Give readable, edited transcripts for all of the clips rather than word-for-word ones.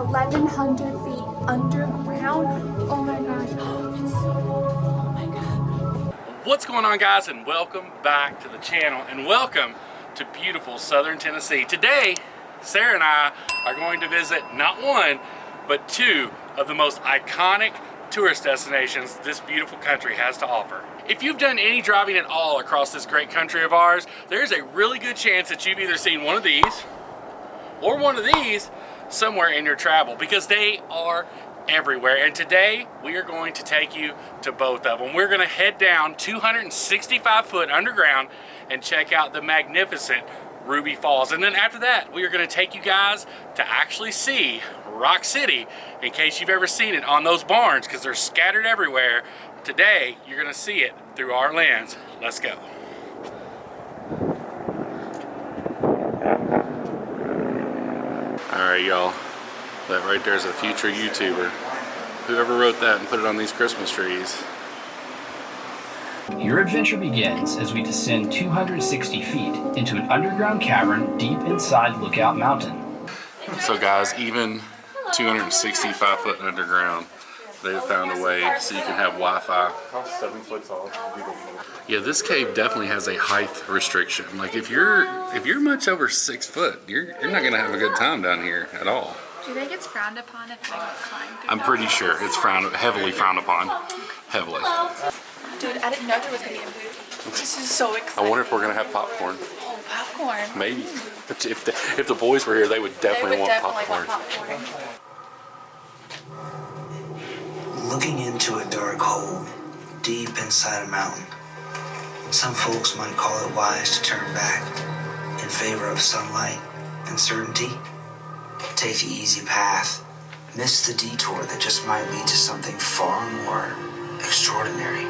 1,100 feet underground. Oh my gosh, it's so beautiful. Oh my god. What's going on, guys, and welcome back to the channel, and welcome to beautiful southern Tennessee. Today, Sarah and I are going to visit not one, but two of the most iconic tourist destinations this beautiful country has to offer. If you've done any driving at all across this great country of ours, there's a really good chance that you've either seen one of these or one of these somewhere in your travel, because they are everywhere. And today we are going to take you to both of them. We're going to head down 265 foot underground and check out the magnificent Ruby Falls. And then after that, we are going to take you guys to actually see Rock City, in case you've ever seen it on those barns, because they're scattered everywhere. Today, you're going to see it through our lens. Let's go. All right, y'all. That right there is a future YouTuber. Whoever wrote that and put it on these Christmas trees. Your adventure begins as we descend 260 feet into an underground cavern deep inside Lookout Mountain. So guys, even 265 foot underground, they've found a way so you can have Wi-Fi. How 7 foot tall? Yeah, this cave definitely has a height restriction. Like if you're much over 6 foot, you're not gonna have a good time down here at all. Do you think it's frowned upon if I climb through? I'm pretty sure it's heavily frowned upon. Heavily. Dude, I didn't know there was gonna be a movie. This is so exciting. I wonder if we're gonna have popcorn. Oh, popcorn. Maybe. If the boys were here, they would definitely want popcorn. Looking into a dark hole deep inside a mountain. Some folks might call it wise to turn back in favor of sunlight and certainty. Take the easy path. Miss the detour that just might lead to something far more extraordinary.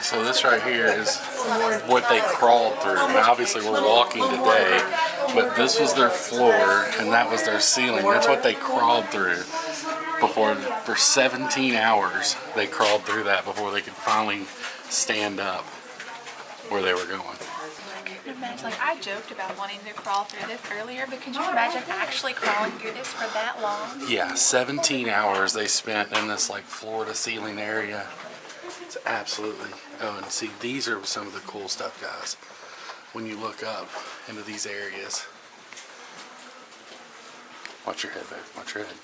So this right here is what they crawled through. Now obviously we're walking today, but this was their floor and that was their ceiling. That's what they crawled through for 17 hours. They crawled through that before they could finally stand up where they were going. I can imagine, like, I joked about wanting to crawl through this earlier, but could you imagine actually crawling through this for that long? Yeah, 17 hours they spent in this like floor to ceiling area. It's absolutely, oh, and see, these are some of the cool stuff, guys. When you look up into these areas. Watch your head, babe, watch your head.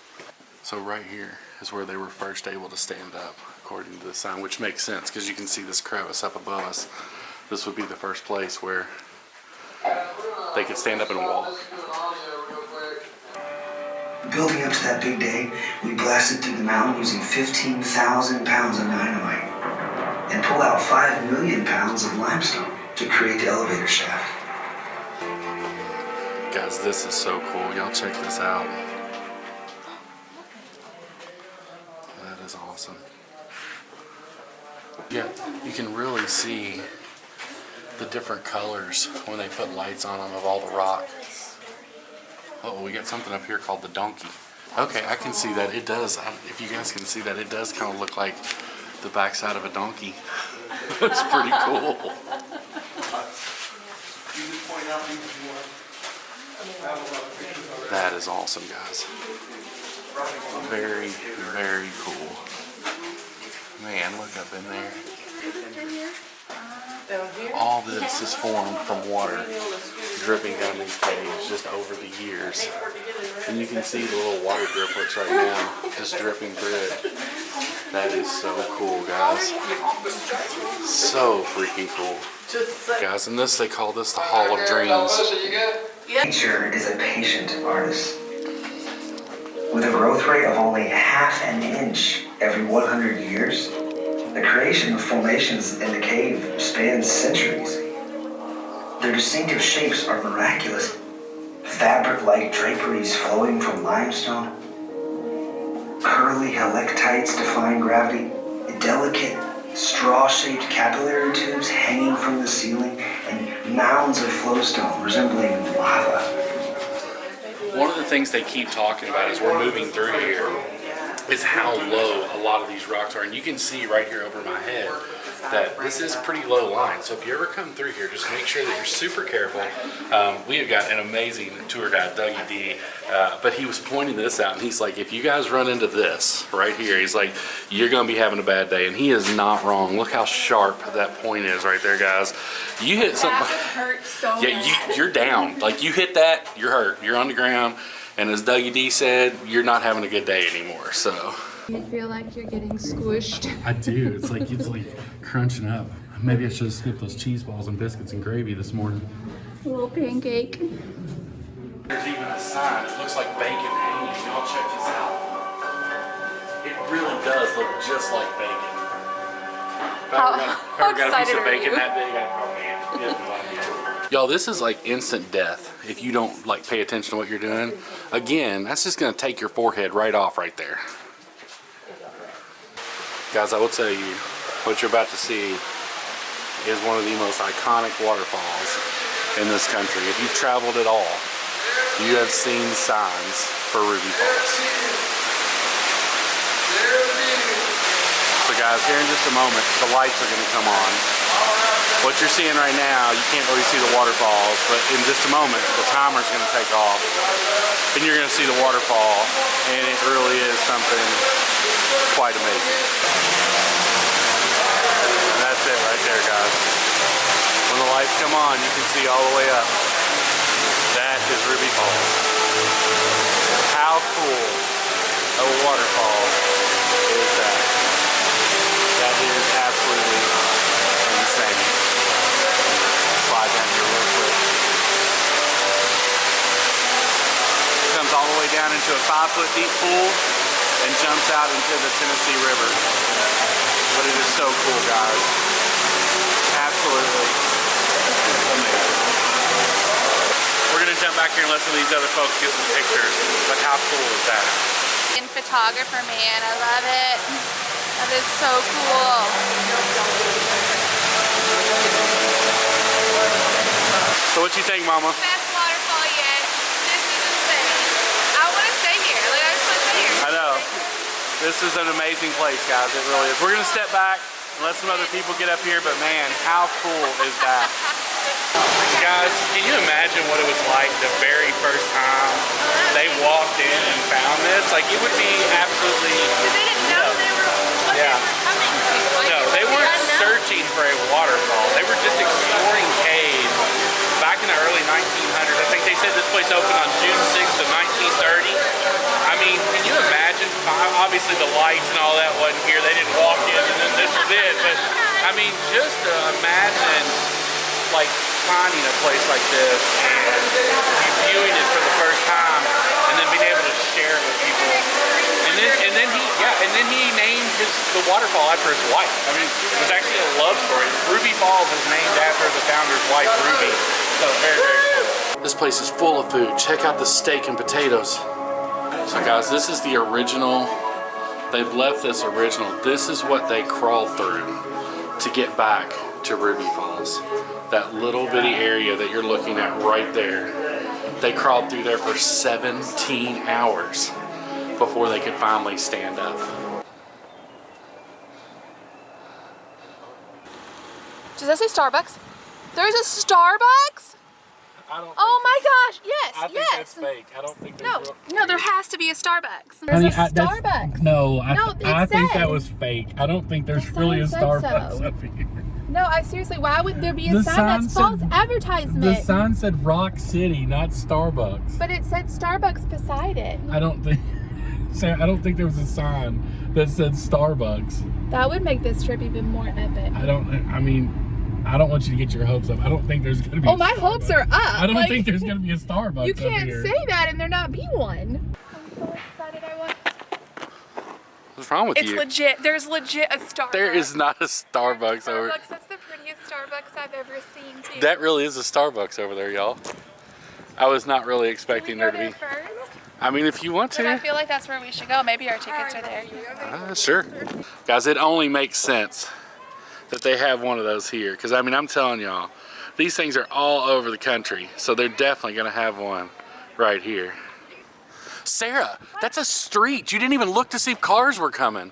So right here is where they were first able to stand up, according to the sign, which makes sense because you can see this crevice up above us. This would be the first place where they could stand up and walk. Building up to that big day, we blasted through the mountain using 15,000 pounds of dynamite and pulled out 5 million pounds of limestone to create the elevator shaft. Guys, this is so cool. Y'all check this out. That is awesome. Yeah, you can really see the different colors when they put lights on them of all the rock. Oh, we got something up here called the donkey. Okay, I can see that. It does. If you guys can see that, it does kind of look like the backside of a donkey. That's pretty cool. That is awesome, guys. Very, very cool. Man, look up in there. All this is formed from water dripping down these caves just over the years. And you can see the little water driplets right now just dripping through it. That is so cool, guys. So freaking cool. Guys, in this, they call this the Hall of Dreams. Nature is a patient artist. With a growth rate of only ½ an inch every 100 years, the creation of formations in the cave spans centuries. Their distinctive shapes are miraculous. Fabric-like draperies flowing from limestone, curly helictites defying gravity, delicate straw-shaped capillary tubes hanging from the ceiling, and mounds of flowstone resembling lava. One of the things they keep talking about as we're moving through here is how low a lot of these rocks are. And you can see right here over my head that this is pretty low line. So if you ever come through here, just make sure that you're super careful. We have got an amazing tour guide, Dougie D, but he was pointing this out, and he's like, if you guys run into this right here, he's like, you're gonna be having a bad day, and he is not wrong. Look how sharp that point is right there, guys. You hit something. That would hurt so bad. You're down. Like, you hit that, you're hurt. You're on the ground, and as Dougie D said, you're not having a good day anymore. So. You feel like you're getting squished. I do. It's like crunching up. Maybe I should have skipped those cheese balls and biscuits and gravy this morning. A little pancake. There's even a sign. It looks like bacon hanging. Y'all check this out. It really does look just like bacon. If I ever got a piece of bacon that big, I'd probably eat it. You have no idea. Y'all, this is like instant death if you don't like pay attention to what you're doing. Again, that's just gonna take your forehead right off right there. Guys, I will tell you, what you're about to see is one of the most iconic waterfalls in this country. If you've traveled at all, you have seen signs for Ruby Falls. So guys, here in just a moment, the lights are gonna come on. What you're seeing right now, you can't really see the waterfalls, but in just a moment, the timer's gonna take off, and you're gonna see the waterfall, and it really is something quite amazing. And that's it right there, guys. When the lights come on, you can see all the way up. That is Ruby Falls. How cool of a waterfall is that? That is absolutely insane. Slide down here real quick. Comes all the way down into a 5-foot deep pool and jumps out into the Tennessee River. But it is so cool, guys. Absolutely amazing. We're gonna jump back here and let some of these other folks get some pictures. But how cool is that? And photographer, man, I love it. That is so cool. So what you think, Mama? Best waterfall yet. This is insane. I want to stay here. Like, I just want to stay here. I know. This is an amazing place, guys. It really is. We're gonna step back and let some other people get up here, but man, how cool is that? Guys, can you imagine what it was like the very first time they walked in and found this? Like, it would be absolutely... They didn't know they were what they were coming to. Like, No, they weren't searching for a waterfall. They were just exploring caves. Back in the early 1900s, I think they said this place opened on June 6th of 1930. I mean, can you imagine? Obviously the lights and all that wasn't here. They didn't walk in and then this was it. But I mean, just imagine like finding a place like this and viewing it for the first time and then being able to share it with people. And then he named the waterfall after his wife. I mean, it was actually a love story. Ruby Falls is named after the founder's wife, Ruby. So very, very cool. This place is full of food. Check out the steak and potatoes. So guys, this is the original. They've left this original. This is what they crawled through to get back to Ruby Falls. That little bitty area that you're looking at right there. They crawled through there for 17 hours before they could finally stand up. Does that say Starbucks? There's a Starbucks? Oh my gosh, yes, I think yes. that's fake. I don't think No, there has to be a Starbucks. There's a Starbucks. I think that was fake. I don't think there's really a Starbucks up here. No, seriously, why would there be a sign that's false advertisement? The sign said Rock City, not Starbucks. But it said Starbucks beside it. I don't think, Sarah, I don't think there was a sign that said Starbucks. That would make this trip even more epic. I don't want you to get your hopes up. I don't think there's going to be Oh, my hopes are up. I don't think there's going to be a Starbucks You can't up here. say that and there not be one. I'm so excited I want. What's wrong with you? It's legit. There's legit a Starbucks. There is not a Starbucks over there. That's the prettiest Starbucks I've ever seen, too. That really is a Starbucks over there, y'all. I was not really expecting there to be. First? I mean, if you want But I to. feel like that's where we should go. Maybe our tickets are there. Sure. Guys, it only makes sense that they have one of those here. Because, I mean, I'm telling y'all, these things are all over the country. So they're definitely going to have one right here. Sarah, that's a street. You didn't even look to see if cars were coming.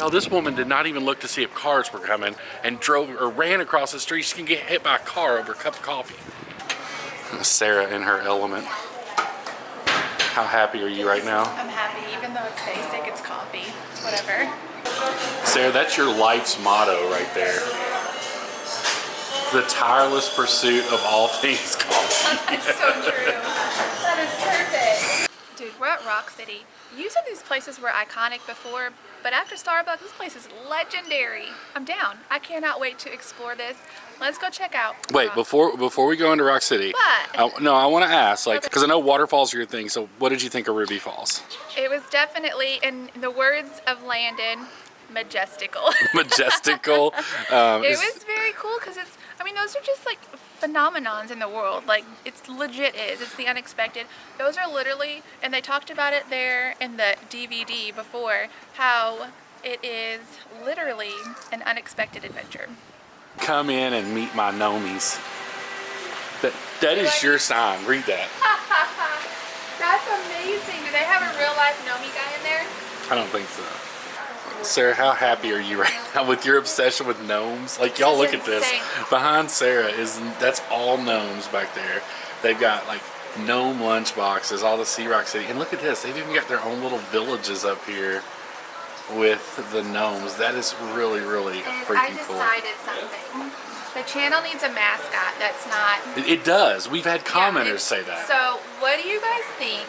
Y'all, this woman did not even look to see if cars were coming and drove or ran across the street. She can get hit by a car over a cup of coffee. Sarah in her element. How happy are you right now? I'm happy, even though it's basic, it's coffee. It's whatever. Sarah, that's your life's motto right there. The tireless pursuit of all things coffee. That's so true. That is perfect. Dude, we're at Rock City. Usually these places were iconic before, but after Starbucks, this place is legendary. I'm down. I cannot wait to explore this. Let's go check out. Wait, Rock. before we go into Rock City, What? I want to ask, like, because I know waterfalls are your thing. So, what did you think of Ruby Falls? It was definitely, in the words of Landon, majestical. Majestical. It was very cool because it's, I mean, those are just like phenomenons in the world. Like, it's legit it's the unexpected. Those are literally, and they talked about it there in the DVD before, how it is literally an unexpected adventure. Come in and meet my gnomies. That is your sign. Read that. That's amazing. Do they have a real life gnome guy in there? I don't think so. Sarah, how happy are you right now with your obsession with gnomes? Like, y'all look at this. insane. Behind Sarah that's all gnomes back there. They've got like gnome lunch boxes, all the Sea Rock City. And look at this. They've even got their own little villages up here with the gnomes. That is really, really And freaking I cool. decided something. The channel needs a mascot that's not... It does. We've had commenters Yeah, say that. So, what do you guys think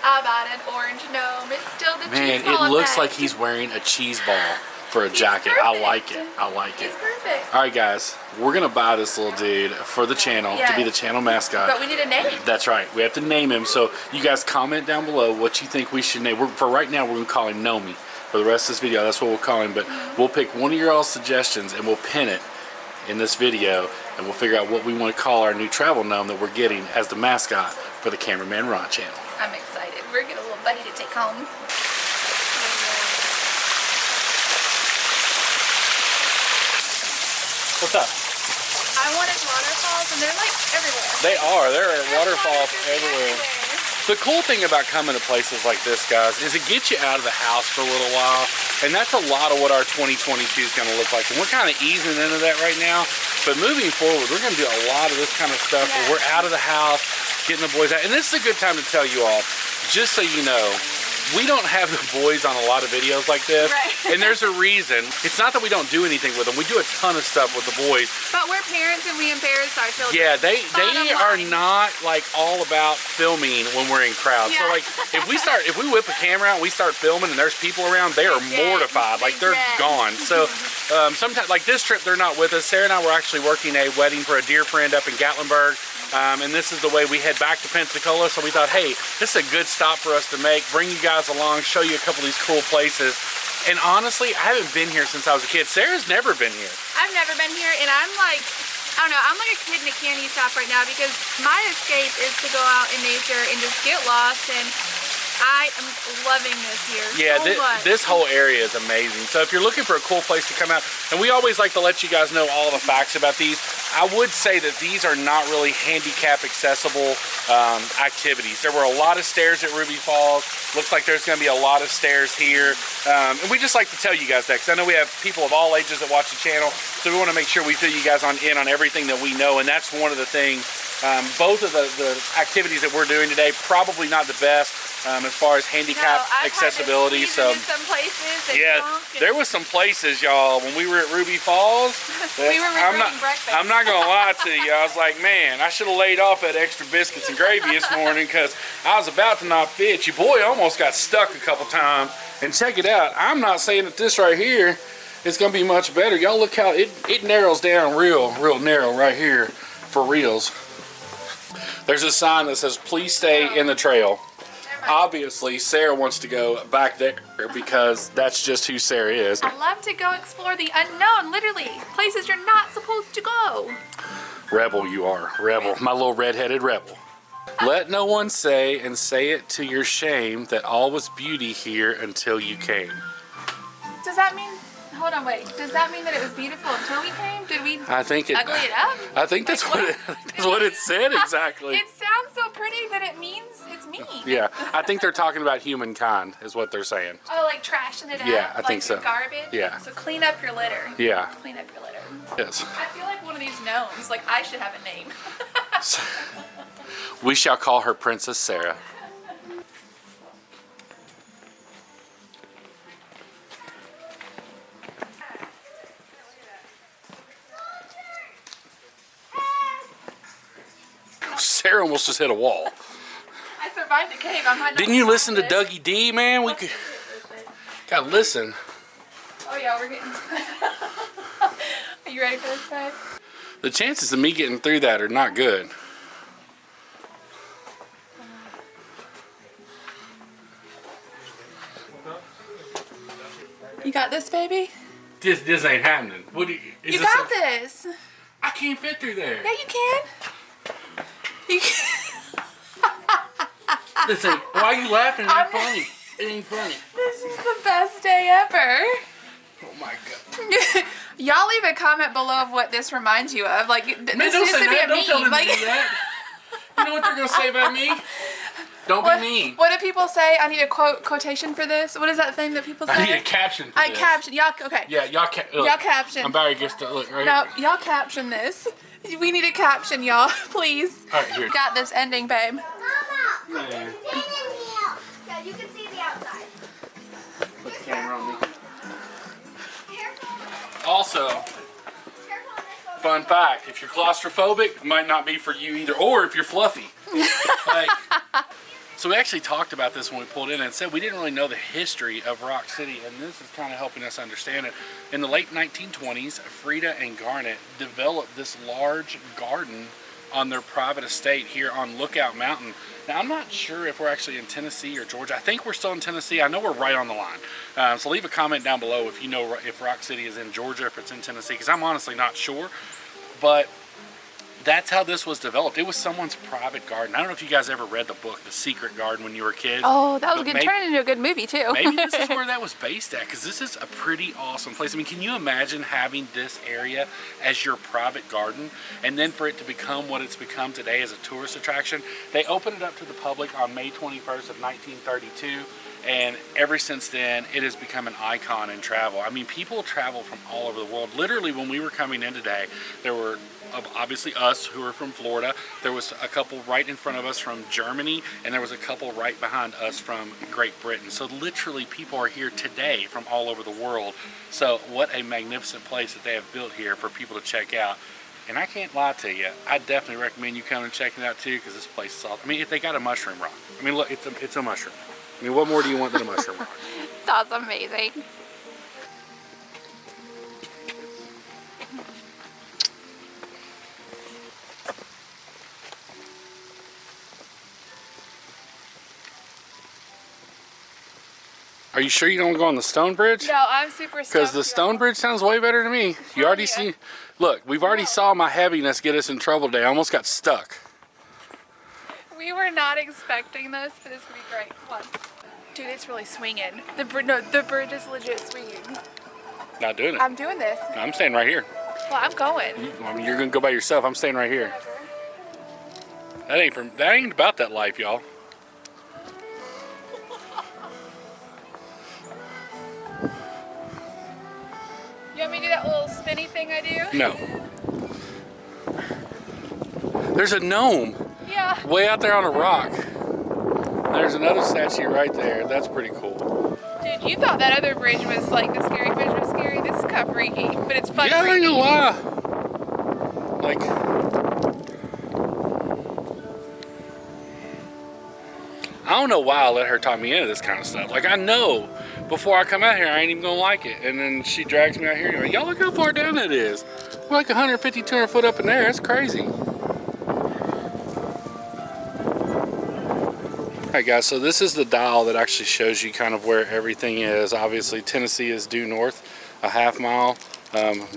about an orange gnome? It's still the Man, cheese ball it looks effect. like he's wearing a cheese ball for a jacket. I like it. I like it. It's perfect. All right, guys, we're gonna buy this little dude for the channel to be the Yes. channel mascot. But we need a name. That's right. We have to name him. So you guys comment down below what you think we should name. For right now, we're gonna call him Nomi. For the rest of this video, that's what we'll call him. But we'll pick one of your all suggestions and we'll pin it in this video, and we'll figure out what we want to call our new travel gnome that we're getting as the mascot for the Cameraman Ron channel. I'm excited. We're getting a little buddy to take home. What's up? I wanted waterfalls, and they're like everywhere. They are. There are There's waterfalls water everywhere. The cool thing about coming to places like this, guys, is it gets you out of the house for a little while, and that's a lot of what our 2022 is going to look like. And we're kind of easing into that right now, but moving forward, we're going to do a lot of this kind of stuff where we're out of the house, getting the boys out. And this is a good time to tell you all, just so you know, we don't have the boys on a lot of videos like this, Right. and there's a reason. It's not that we don't do anything with them. We do a ton of stuff with the boys. But we're parents and we embarrass our children. Yeah, they Bottom are line. not like all about filming when we're in crowds. So Yeah. like if we whip a camera out and we start filming and there's people around, they are dead. mortified. Like they're Dead. gone. So sometimes like this trip they're not with us. Sarah and I were actually working a wedding for a dear friend up in Gatlinburg. And this is the way we head back to Pensacola. So we thought, hey, this is a good stop for us to make. Bring you guys along, show you a couple of these cool places. And honestly, I haven't been here since I was a kid. Sarah's never been here. I've never been here, and I'm like, I don't know, I'm like a kid in a candy shop right now because my escape is to go out in nature and just get lost, and I am loving this here Yeah, so much. this whole area is amazing. So if you're looking for a cool place to come out, and we always like to let you guys know all the facts about these, I would say that these are not really handicap accessible activities. There were a lot of stairs at Ruby Falls. Looks like there's going to be a lot of stairs here. And we just like to tell you guys that because I know we have people of all ages that watch the channel. So we want to make sure we fill you guys in on everything that we know. And that's one of the things. Both of the activities that we're doing today, probably not the best as far as handicap accessibility. So some places yeah, there was some places, y'all, when we were at Ruby Falls. We were regretting breakfast. I'm not gonna lie to you. I was like, man, I should have laid off that extra biscuits and gravy this morning because I was about to not fit. Your boy almost got stuck a couple times. And check it out. I'm not saying that this right here is gonna be much better. Y'all look how it narrows down real narrow right here for reals. There's a sign that says, please stay in the trail. Obviously, Sarah wants to go back there because that's just who Sarah is. I love to go explore the unknown, literally. Places you're not supposed to go. Rebel you are, rebel. My little red-headed rebel. Let no one say, and say it to your shame, that all was beauty here until you came. Does that mean, hold on, wait. Does that mean that it was beautiful until we came? Did we I think it. ugly it up? I think that's Like, that's what it said exactly. It sounds so pretty, but it means it's mean. Yeah, I think they're talking about humankind is what they're saying. Oh, like trashing it out? Yeah, I like think so. Garbage? Yeah. So clean up your litter. Yeah. Clean up your litter. Yes. I feel like one of these gnomes. Like, I should have a name. We shall call her Princess Sarah. Sarah almost just hit a wall. I survived the cave. I might not. Didn't you listen to this. Dougie D, man? We could gotta listen. Oh yeah, we're getting. Are you ready for this, babe? The chances of me getting through that are not good. You got this, baby? This ain't happening. What do you? Is You this got this. I can't fit through there. Yeah, you can. You can. This ain't. Why are you laughing? It I'm- ain't funny. It ain't funny. This is the best day ever. Oh my god. Y'all leave a comment below of what this reminds you of. Like, Man, this don't used say to be that. a Don't tell them meme. to Like, do that. You know what they're gonna say about me? Don't what, be mean. what do people say? I need a quotation for this. What is that thing that people say? I need a caption for I this. caption. Y'all, okay. Yeah, y'all look, Y'all caption. I'm Barry gets to look right No, here. y'all caption this. We need a caption, y'all. Please. All right, here. Got this ending, babe. Man. Yeah, you can see the outside. Put the camera on me. Careful. Also, Careful on this one. fun fact, if you're claustrophobic, it might not be for you either, or if you're fluffy. Like, so we actually talked about this when we pulled in and said we didn't really know the history of Rock City, and this is kind of helping us understand it. In the late 1920s, Frida and Garnet developed this large garden on their private estate here on Lookout Mountain. Now, I'm not sure if we're actually in Tennessee or Georgia. I think we're still in Tennessee. I know we're right on the line. So leave a comment down below if you know if Rock City is in Georgia, if it's in Tennessee, because I'm honestly not sure. But that's how this was developed. It was someone's private garden. I don't know if you guys ever read the book, The Secret Garden, when you were kids. Oh, that was But good. maybe- Turn it into a good movie, too. Maybe this is where that was based at, because this is a pretty awesome place. I mean, can you imagine having this area as your private garden, and then for it to become what it's become today as a tourist attraction? They opened it up to the public on May 21st of 1932, and ever since then, it has become an icon in travel. I mean, people travel from all over the world. Literally, when we were coming in today, there were obviously us who are from Florida. There was a couple right in front of us from Germany, and there was a couple right behind us from Great Britain. So literally people are here today from all over the world. So what a magnificent place that they have built here for people to check out. And I can't lie to you, I definitely recommend you come and check it out too, because this place is awesome. I mean, if they got a mushroom rock. I mean, look, it's a mushroom. I mean, what more do you want than a mushroom rock? That's amazing. Are you sure you don't want to go on the Stone Bridge? No, I'm super Because stoked. the Stone Bridge sounds way better to me. You already see, look, we've already saw my heaviness get us in trouble today. I almost got stuck. We were not expecting this, but it's gonna be great. Come on. Dude, it's really swinging. The bridge is legit swinging. Not doing it. I'm doing this. I'm staying right here. Well, I'm going. I mean, you're gonna go by yourself. I'm staying right here. That ain't about that life, y'all. You want me to do that little spinny thing I do? No. There's a gnome Yeah. way out there on a rock. There's another statue right there. That's pretty cool. Dude, you thought that other bridge was like the scary bridge was scary. This is kind of freaky, but it's fun. Yeah, I ain't freaky. gonna lie. Like, I don't know why I let her talk me into this kind of stuff. Like, I know before I come out here, I ain't even gonna like it. And then she drags me out here and like, y'all look how far down it is. We're like 150, 200 foot up in there. That's crazy. Alright guys, so this is the dial that actually shows you kind of where everything is. Obviously Tennessee is due north a half mile.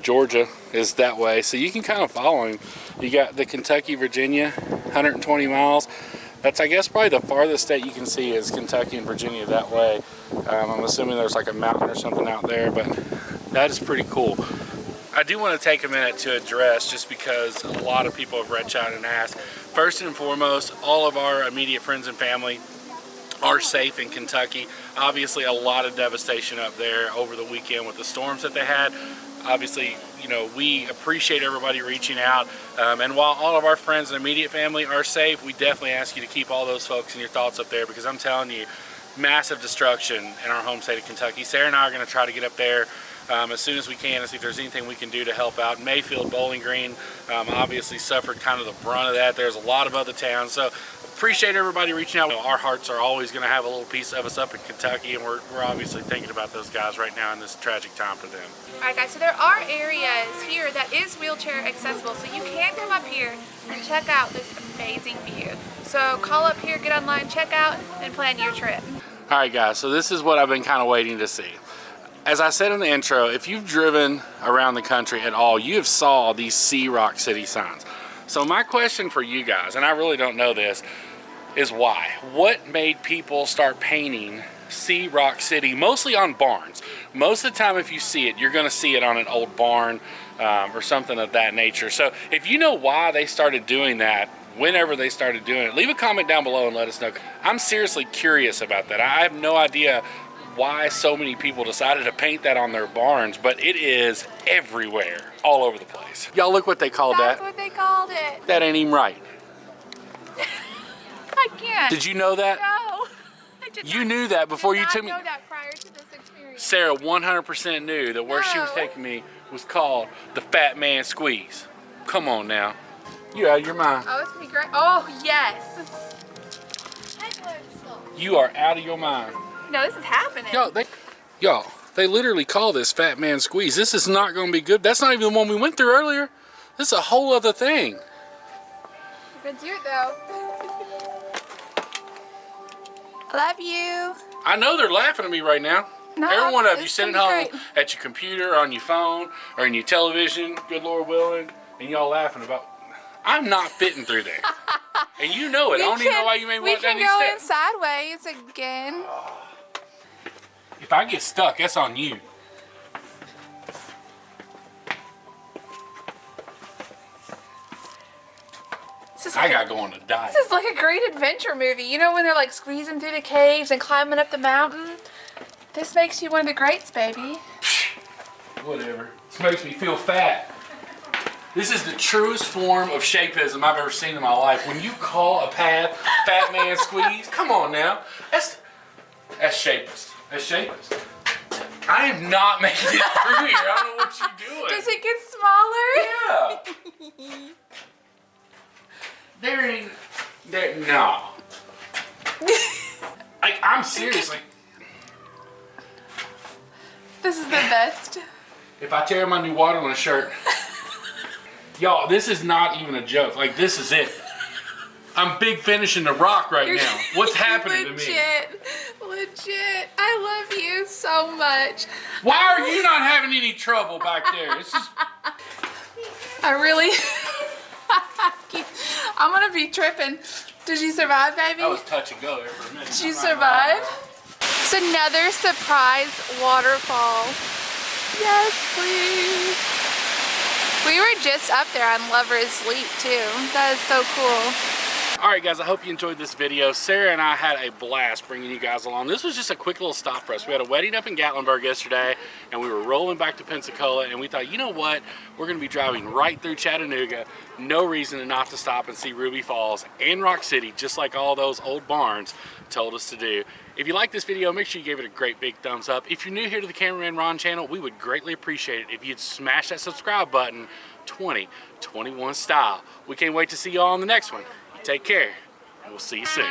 Georgia is that way, so you can kind of follow him. You got the Kentucky, Virginia, 120 miles. That's, I guess, probably the farthest state you can see is Kentucky and Virginia that way. I'm assuming there's like a mountain or something out there, but that is pretty cool. I do want to take a minute to address, just because a lot of people have reached out and asked. First and foremost, all of our immediate friends and family, are safe in Kentucky. Obviously, a lot of devastation up there over the weekend with the storms that they had. Obviously, you know, we appreciate everybody reaching out. And while all of our friends and immediate family are safe, we definitely ask you to keep all those folks in your thoughts up there, because I'm telling you, massive destruction in our home state of Kentucky. Sarah and I are going to try to get up there as soon as we can and see if there's anything we can do to help out. Mayfield, Bowling Green obviously suffered kind of the brunt of that. There's a lot of other towns. So appreciate everybody reaching out. Our hearts are always going to have a little piece of us up in Kentucky, and we're obviously thinking about those guys right now in this tragic time for them. Alright guys, so there are areas here that is wheelchair accessible, so you can come up here and check out this amazing view. So call up here, get online, check out, and plan your trip. Alright guys, so this is what I've been kind of waiting to see. As I said in the intro, if you've driven around the country at all, you have saw these See Rock City signs. So my question for you guys, and I really don't know this, is why? What made people start painting See Rock City mostly on barns? Most of the time if you see it, you're going to see it on an old barn or something of that nature. So if you know why they started doing that, whenever they started doing it, leave a comment down below and let us know. I'm seriously curious about that. I have no idea why so many people decided to paint that on their barns, but it is everywhere, all over the place. Y'all look what they called that. That's what they called it. That ain't even right. I can't. Did you know that? No. I did You not, knew that before did you not took me. know that prior to this experience. Sarah 100% knew that where she was No. taking me was called the Fat Man Squeeze. Come on now. You out of your mind. Oh, it's gonna be great. Oh, yes. You are out of your mind. No, this is happening. Y'all, they literally call this Fat Man Squeeze. This is not going to be good. That's not even the one we went through earlier. This is a whole other thing. You're gonna do it though. I love you. I know they're laughing at me right now. No, Every one of you it's sitting gonna be home great. at your computer, on your phone, or in your television, good Lord willing, and y'all laughing about, I'm not fitting through there. And you know it. I don't even know why you made me walk down these We can go in steps. sideways again. If I get stuck, that's on you. I gotta go on a diet. This is like a great adventure movie. You know when they're like squeezing through the caves and climbing up the mountain? This makes you one of the greats, baby. Whatever. This makes me feel fat. This is the truest form of shapeism I've ever seen in my life. When you call a path Fat Man Squeeze, come on now. That's shapist. That's shapist. I am not making it through here. I don't know what you're doing. Does it get smaller? Yeah. No. Like, I'm serious. Like, This is the best. if I tear my new Waterland shirt, y'all, this is not even a joke. Like, this is it. I'm big finishing the rock right now. What's happening to me? Legit. I love you so much. Why are you not having any trouble back there? It's just... I really... I'm gonna be tripping. Did you survive, baby? I was touch and go there for a minute. Did you survive? It's another surprise waterfall. Yes, please. We were just up there on Lover's Leap too. That is so cool. Alright guys, I hope you enjoyed this video. Sarah and I had a blast bringing you guys along. This was just a quick little stop for us. We had a wedding up in Gatlinburg yesterday, and we were rolling back to Pensacola, and we thought, you know what? We're going to be driving right through Chattanooga. No reason not to stop and see Ruby Falls and Rock City, just like all those old barns told us to do. If you like this video, make sure you give it a great big thumbs up. If you're new here to the Cameraman Ron channel, we would greatly appreciate it if you'd smash that subscribe button 2021 style. We can't wait to see you all on the next one. Take care, and we'll see you soon.